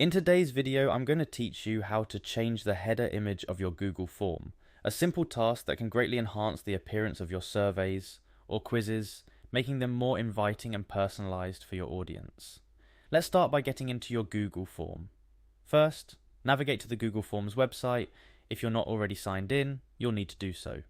In today's video, I'm going to teach you how to change the header image of your Google form, a simple task that can greatly enhance the appearance of your surveys or quizzes, making them more inviting and personalized for your audience. Let's start by getting into your Google form. First, navigate to the Google Forms website. If you're not already signed in, you'll need to do so.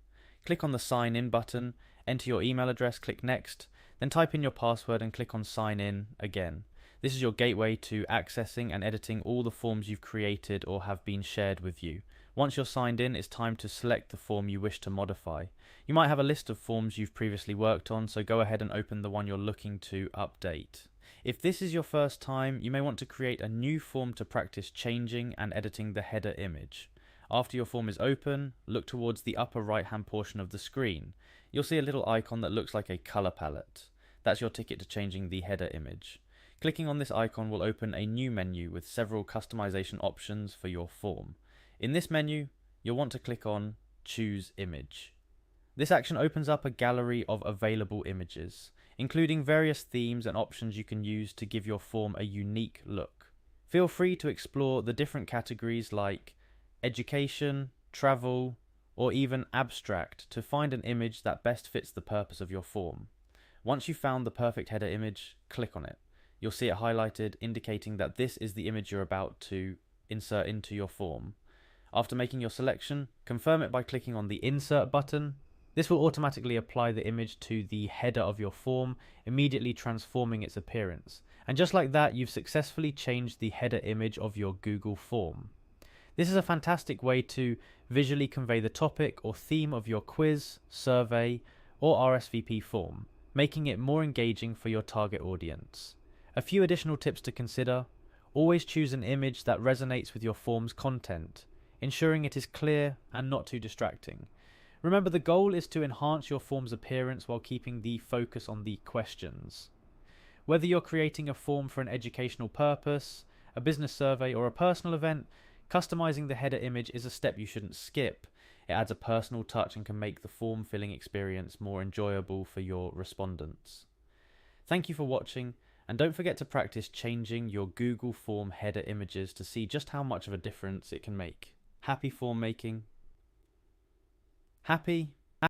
Click on the Sign In button, enter your email address, click Next, then type in your password and click on Sign In again. This is your gateway to accessing and editing all the forms you've created or have been shared with you. Once you're signed in, it's time to select the form you wish to modify. You might have a list of forms you've previously worked on, so go ahead and open the one you're looking to update. If this is your first time, you may want to create a new form to practice changing and editing the header image. After your form is open, look towards the upper right hand portion of the screen. You'll see a little icon that looks like a color palette. That's your ticket to changing the header image. Clicking on this icon will open a new menu with several customization options for your form. In this menu, you'll want to click on Choose Image. This action opens up a gallery of available images, including various themes and options you can use to give your form a unique look. Feel free to explore the different categories like education, travel, or even abstract to find an image that best fits the purpose of your form. Once you've found the perfect header image, click on it. You'll see it highlighted, indicating that this is the image you're about to insert into your form. After making your selection, confirm it by clicking on the Insert button. This will automatically apply the image to the header of your form, immediately transforming its appearance. And just like that, you've successfully changed the header image of your Google form. This is a fantastic way to visually convey the topic or theme of your quiz, survey, or RSVP form, making it more engaging for your target audience. A few additional tips to consider: always choose an image that resonates with your form's content, ensuring it is clear and not too distracting. Remember, the goal is to enhance your form's appearance while keeping the focus on the questions. Whether you're creating a form for an educational purpose, a business survey, or a personal event, customizing the header image is a step you shouldn't skip. It adds a personal touch and can make the form filling experience more enjoyable for your respondents. Thank you for watching, and don't forget to practice changing your Google form header images to see just how much of a difference it can make. Happy form making. Happy